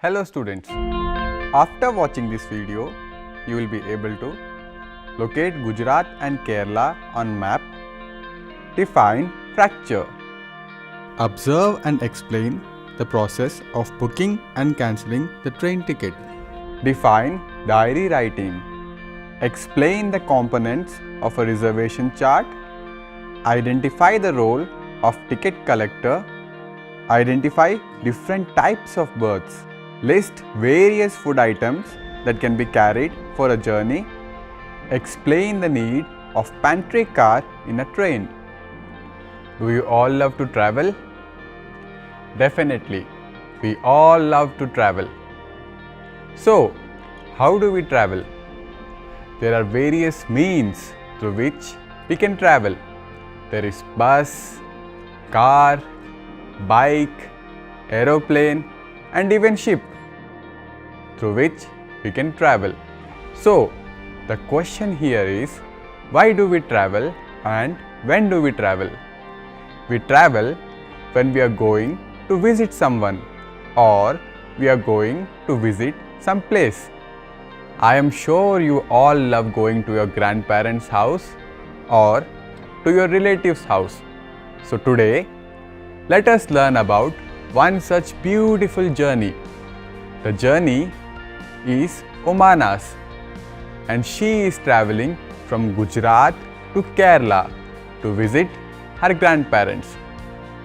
Hello students, after watching this video, you will be able to locate Gujarat and Kerala on map, define fracture, observe and explain the process of booking and cancelling the train ticket, define diary writing, explain the components of a reservation chart, identify the role of ticket collector, identify different types of berths, list various food items that can be carried for a journey, explain the need of pantry car in a train. Do you all love to travel? Definitely, we all love to travel. So, how do we travel? There are various means through which we can travel. There is bus, car, bike, aeroplane and even ship through which we can travel. So, the question here is, why do we travel and when do we travel? We travel when we are going to visit someone or we are going to visit some place. I am sure you all love going to your grandparents' house or to your relatives' house. So today, let us learn about one such beautiful journey. The journey is Omana's, and she is traveling from Gujarat to Kerala to visit her grandparents.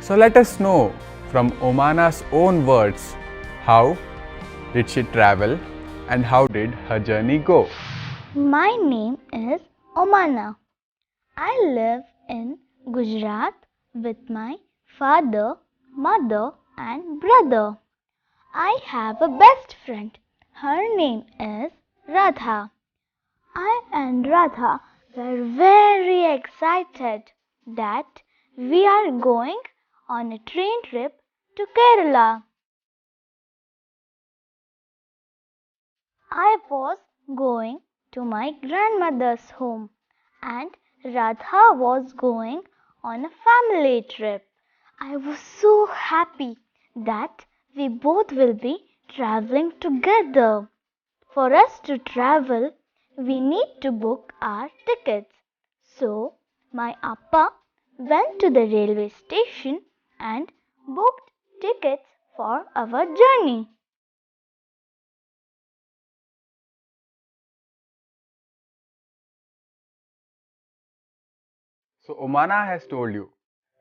So let us know from Omana's own words, how did she travel and how did her journey go? My name is Omana. I live in Gujarat with my father, mother and brother. I have a best friend. Her name is Radha. I and Radha were very excited that we are going on a train trip to Kerala. I was going to my grandmother's home and Radha was going on a family trip. I was so happy that we both will be traveling together. For us to travel, we need to book our tickets. So, my appa went to the railway station and booked tickets for our journey. So Omana has told you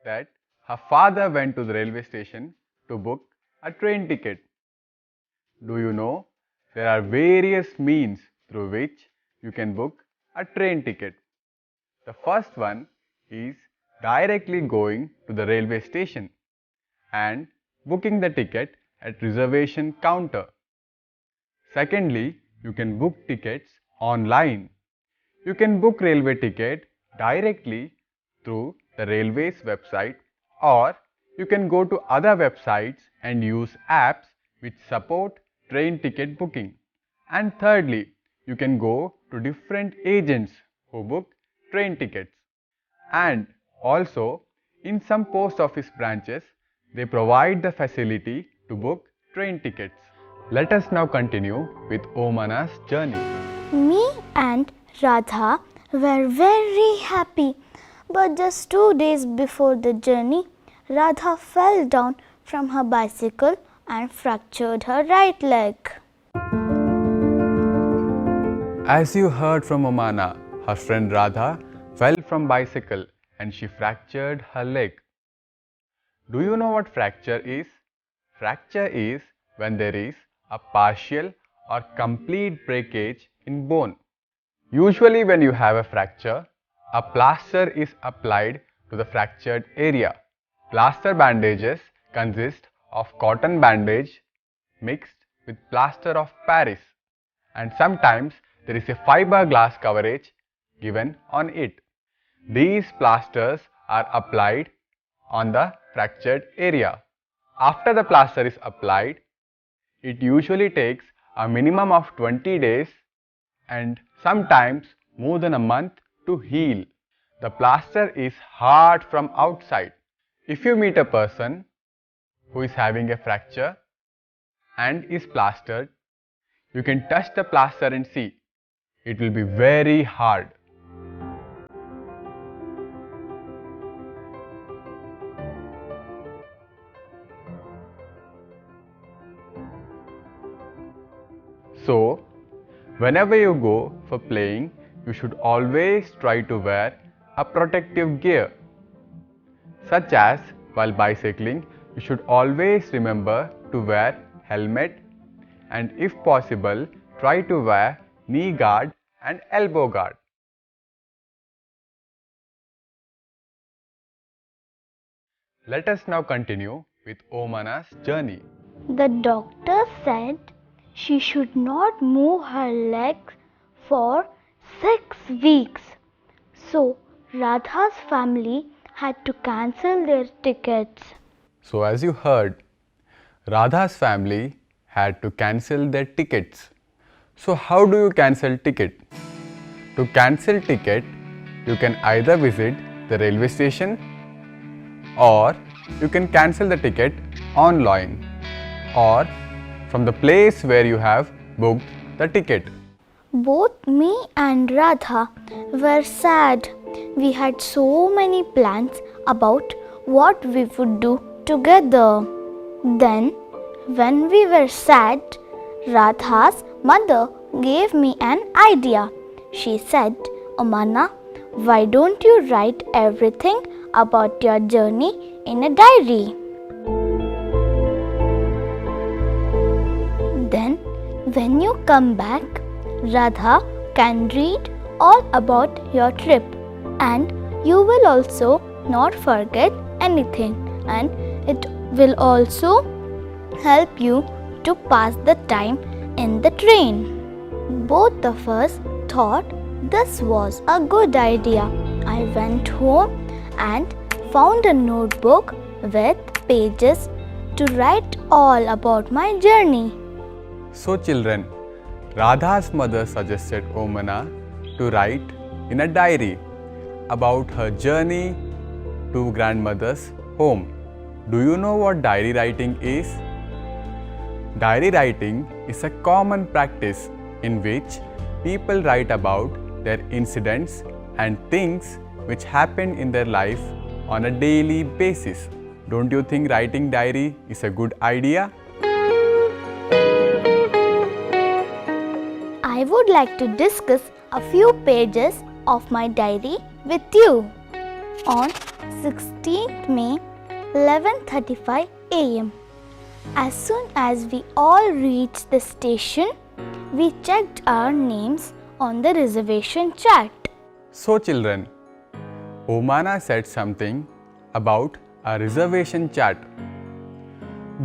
that her father went to the railway station to book a train ticket. Do you know there are various means through which you can book a train ticket? The first one is directly going to the railway station and booking the ticket at reservation counter. Secondly, you can book tickets online. You can book railway ticket directly through the railway's website, or you can go to other websites and use apps which support train ticket booking. And thirdly, you can go to different agents who book train tickets. And also, in some post office branches, they provide the facility to book train tickets. Let us now continue with Omana's journey. Me and Radha were very happy, but just 2 days before the journey, Radha fell down from her bicycle and fractured her right leg. As you heard from Omana, her friend Radha fell from bicycle and she fractured her leg. Do you know what fracture is? Fracture is when there is a partial or complete breakage in bone. Usually when you have a fracture, a plaster is applied to the fractured area. Plaster bandages consist of cotton bandage mixed with plaster of Paris, and sometimes there is a fiberglass coverage given on it. These plasters are applied on the fractured area. After the plaster is applied, it usually takes a minimum of 20 days and sometimes more than a month to heal. The plaster is hard from outside. If you meet a person who is having a fracture, and is plastered, you can touch the plaster and see. It will be very hard. So, whenever you go for playing, you should always try to wear a protective gear. Such as while bicycling, you should always remember to wear helmet and if possible, try to wear knee guard and elbow guard. Let us now continue with Omana's journey. The doctor said she should not move her legs for 6 weeks. So Radha's family had to cancel their tickets. So as you heard, Radha's family had to cancel their tickets. So how do you cancel ticket? To cancel ticket, you can either visit the railway station or you can cancel the ticket online or from the place where you have booked the ticket. Both me and Radha were sad. We had so many plans about what we would do together. Then, when we were sad, Radha's mother gave me an idea. She said, "Omana, why don't you write everything about your journey in a diary?" Then, when you come back, Radha can read all about your trip and you will also not forget anything, and it will also help you to pass the time in the train. Both of us thought this was a good idea. I went home and found a notebook with pages to write all about my journey. So children, Radha's mother suggested Omana to write in a diary about her journey to grandmother's home. Do you know what diary writing is? Diary writing is a common practice in which people write about their incidents and things which happen in their life on a daily basis. Don't you think writing diary is a good idea? I would like to discuss a few pages of my diary with you. On 16th May, 11:35 am, as soon as we all reached the station, we checked our names on the reservation chart. So children, Omana said something about a reservation chart.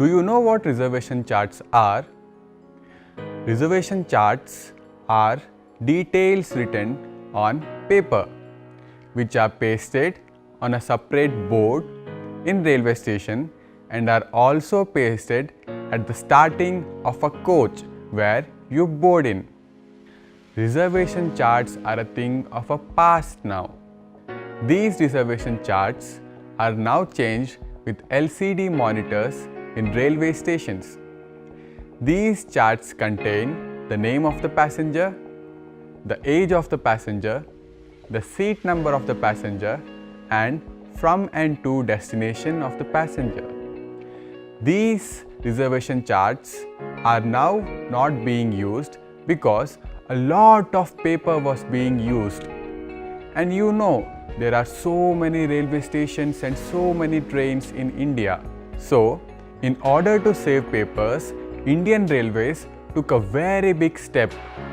Do you know what reservation charts are? Reservation charts are details written on paper which are pasted on a separate board in railway station and are also pasted at the starting of a coach where you board in. Reservation charts are a thing of a past now. These reservation charts are now changed with LCD monitors in railway stations. These charts contain the name of the passenger, the age of the passenger, the seat number of the passenger, and from and to destination of the passenger. These reservation charts are now not being used because a lot of paper was being used. And you know, there are so many railway stations and so many trains in India. So, in order to save papers, Indian Railways took a very big step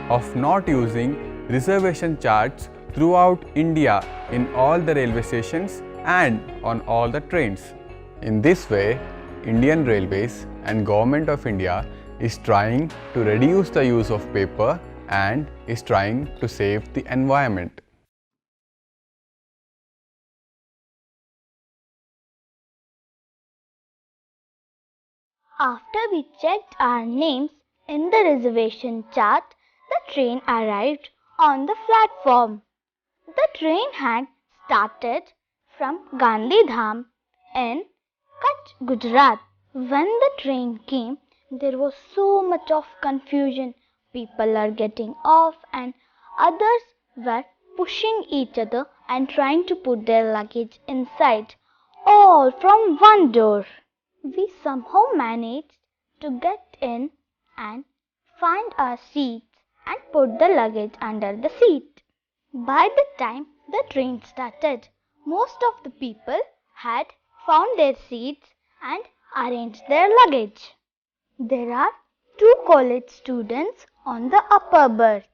of not using reservation charts throughout India in all the railway stations and on all the trains. In this way, Indian Railways and Government of India is trying to reduce the use of paper and is trying to save the environment. After we checked our names in the reservation chart, the train arrived on the platform. The train had started from Gandhidham in Kutch, Gujarat. When the train came There was so much of confusion. People are getting off and others were pushing each other and trying to put their luggage inside, all from one door. We somehow managed to get in and find our seats and put the luggage under the seat. By the time the train started, most of the people had found their seats and arranged their luggage. There are two college students on the upper berth.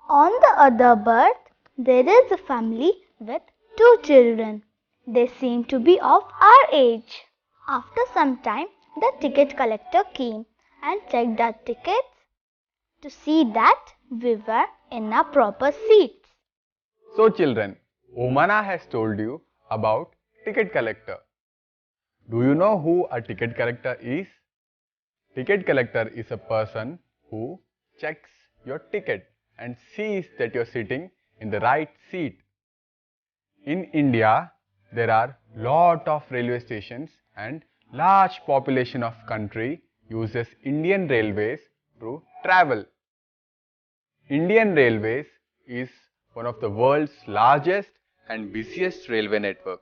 On the other berth, there is a family with two children. They seem to be of our age. After some time, the ticket collector came and checked our tickets to see that we were in our proper seats. So children, Omana has told you about ticket collector. Do you know who a ticket collector is? Ticket collector is a person who checks your ticket and sees that you're sitting in the right seat. In India, there are lot of railway stations and large population of country uses Indian Railways to travel. Indian Railways is one of the world's largest and busiest railway network.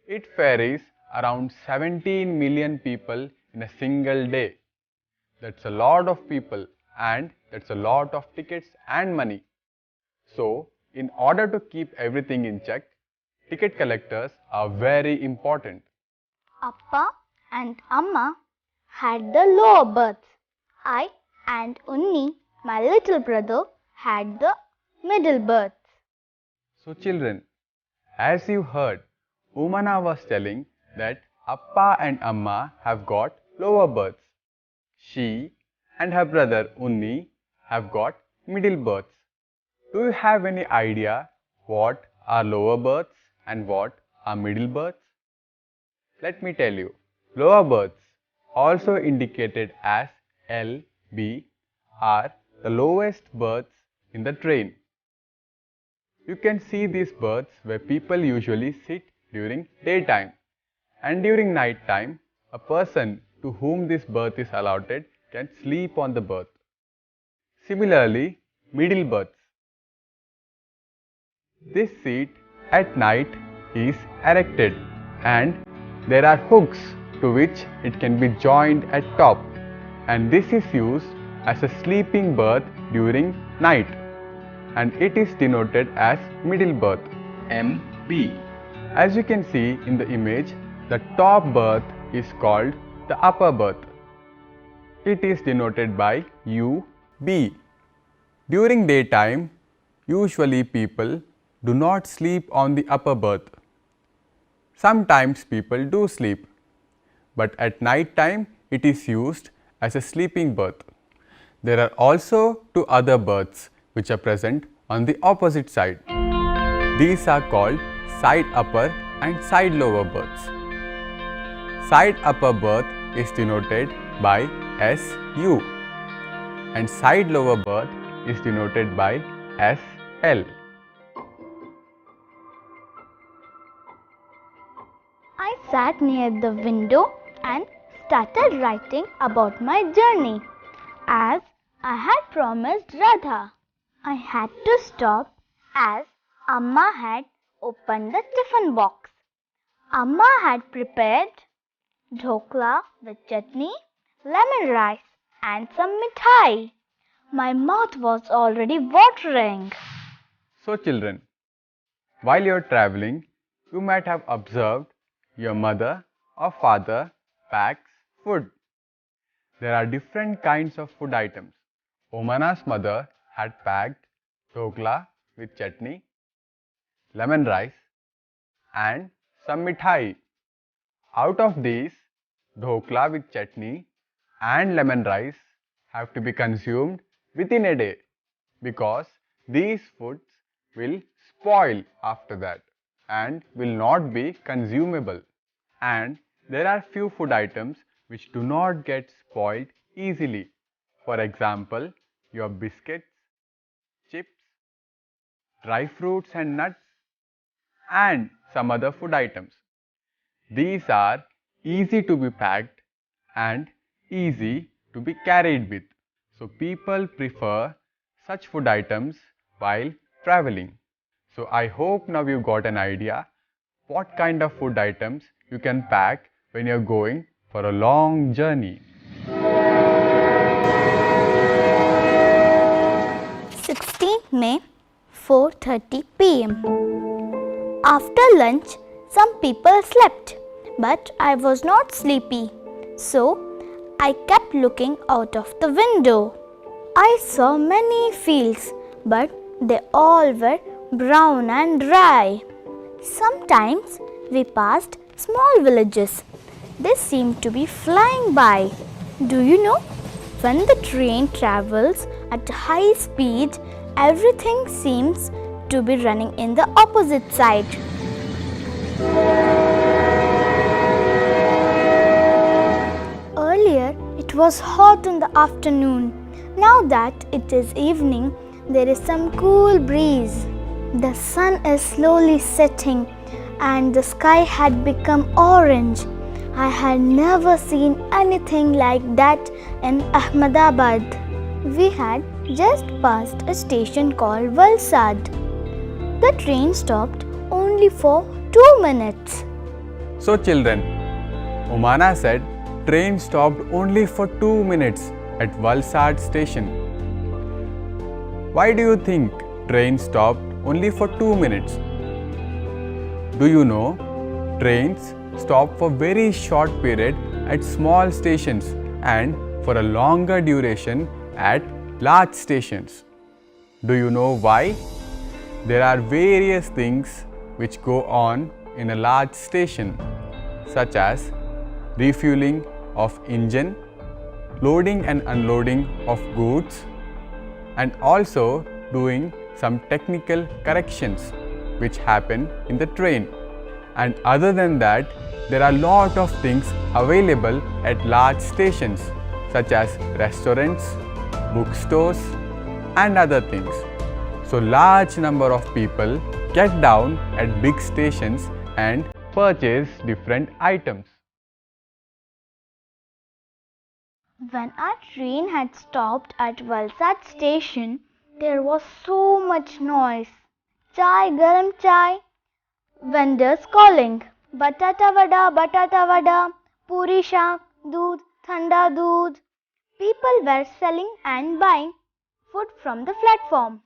It ferries around 17 million people in a single day. That's a lot of people and that's a lot of tickets and money. So, in order to keep everything in check, ticket collectors are very important. Appa and Amma had the lower berths. I and Unni, my little brother, had the middle berths. So children, as you heard, Umana was telling that Appa and Amma have got lower berths. She and her brother Unni have got middle berths. Do you have any idea what are lower berths and what are middle berths? Let me tell you, lower berths, also indicated as L, B, are the lowest berths in the train. You can see these berths where people usually sit during daytime, and during night time, a person to whom this berth is allotted can sleep on the berth. Similarly, middle berths. This seat at night is erected and there are hooks to which it can be joined at top, and this is used as a sleeping berth during night, and it is denoted as middle berth, MB. As you can see in the image, the top berth is called the upper berth. It is denoted by UB. During daytime, usually people do not sleep on the upper berth. Sometimes people do sleep, but at night time it is used as a sleeping berth. There are also two other berths which are present on the opposite side. These are called side upper and side lower berths. Side upper berth is denoted by SU and side lower berth is denoted by SL. I sat near the window and started writing about my journey. As I had promised Radha, I had to stop as Amma had opened the tiffin box. Amma had prepared dhokla with chutney, lemon rice and some mithai. My mouth was already watering. So children, while you are traveling, you might have observed your mother or father packs food. There are different kinds of food items. Omana's mother had packed dhokla with chutney, lemon rice and some mithai. Out of these, dhokla with chutney and lemon rice have to be consumed within a day because these foods will spoil after that and will not be consumable. And there are few food items which do not get spoiled easily. For example, your biscuits, chips, dry fruits and nuts and some other food items. These are easy to be packed and easy to be carried with. So people prefer such food items while traveling. So I hope now you got an idea what kind of food items you can pack when you're going for a long journey. 16th May, 4:30 p.m. After lunch, some people slept, but I was not sleepy, so I kept looking out of the window. I saw many fields, but they all were brown and dry. Sometimes we passed small villages. They seemed to be flying by. Do you know? When the train travels at high speed, everything seems to be running in the opposite side. Earlier, it was hot in the afternoon. Now that it is evening, there is some cool breeze. The sun is slowly setting and the sky had become orange. I had never seen anything like that in Ahmedabad. We had just passed a station called Valsad. The train stopped only for 2 minutes. So children, Omana said train stopped only for 2 minutes at Valsad station. Why do you think train stopped only for 2 minutes? Do you know trains stop for very short period at small stations and for a longer duration at large stations? Do you know why? There are various things which go on in a large station, such as refueling of engine, loading and unloading of goods, and also doing some technical corrections which happen in the train. And other than that, there are lot of things available at large stations such as restaurants, bookstores and other things. So large number of people get down at big stations and purchase different items. When our train had stopped at Valsad station, there was so much noise. Chai, garam chai, vendors calling, batata vada, puri shaak, doodh, thanda doodh. People were selling and buying food from the platform.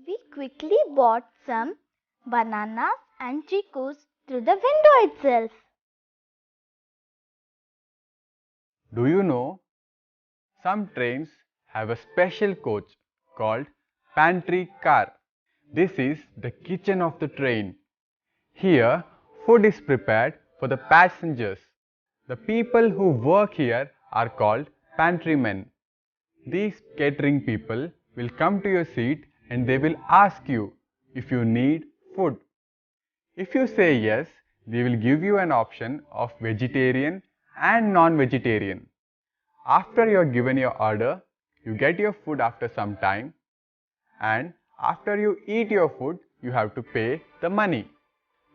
We quickly bought some bananas and chicos through the window itself. Do you know, some trains have a special coach called pantry car. This is the kitchen of the train. Here, food is prepared for the passengers. The people who work here are called pantrymen. These catering people will come to your seat and they will ask you if you need food. If you say yes, they will give you an option of vegetarian and non-vegetarian. After you are given your order, you get your food after some time, and after you eat your food, you have to pay the money.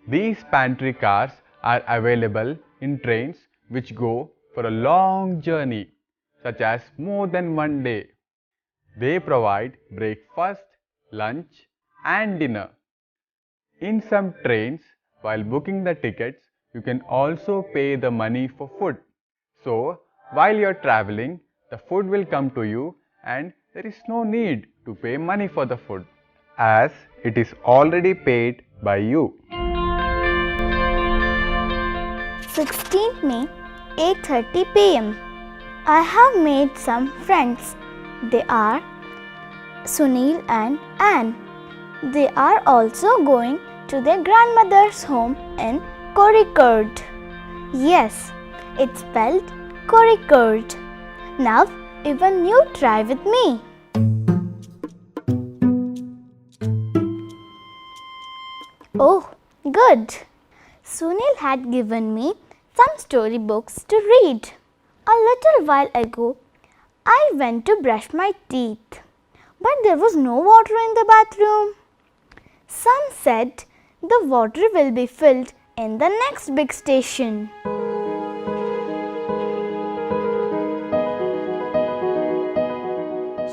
These pantry cars are available in trains which go for a long journey, such as more than one day. They provide breakfast, lunch and dinner. In some trains, while booking the tickets, you can also pay the money for food. So, while you are traveling, the food will come to you and there is no need to pay money for the food, as it is already paid by you. 16th May, 8:30 p.m. I have made some friends. They are Sunil and Anne. They are also going to their grandmother's home in Kozhikode. Yes, it's spelled Kozhikode. Now, even you try with me. Oh, good. Sunil had given me some storybooks to read. A little while ago, I went to brush my teeth, but there was no water in the bathroom. Some said the water will be filled in the next big station.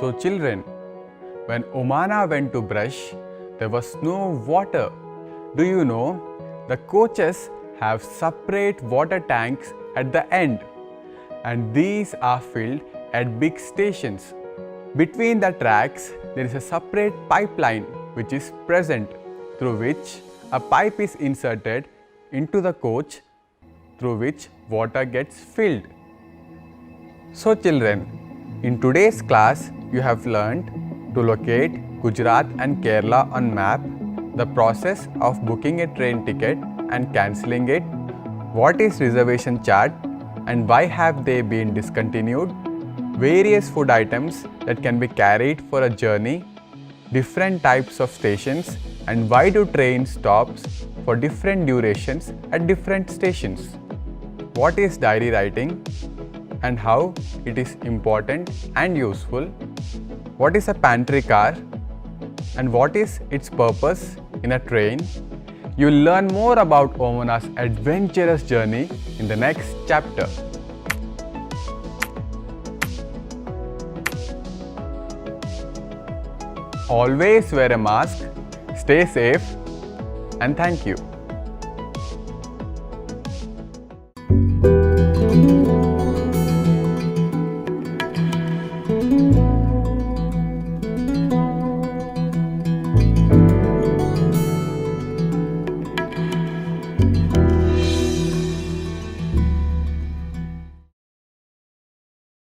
So children, when Omana went to brush, there was no water. Do you know, the coaches have separate water tanks at the end, and these are filled at big stations. Between the tracks, there is a separate pipeline which is present, through which a pipe is inserted into the coach, through which water gets filled. So children, in today's class, you have learned to locate Gujarat and Kerala on map, the process of booking a train ticket and cancelling it, what is reservation chart and why have they been discontinued, various food items that can be carried for a journey, different types of stations, and why do trains stops for different durations at different stations. What is diary writing and how it is important and useful? What is a pantry car and what is its purpose in a train? You will learn more about Omana's adventurous journey in the next chapter. Always wear a mask, stay safe, and thank you.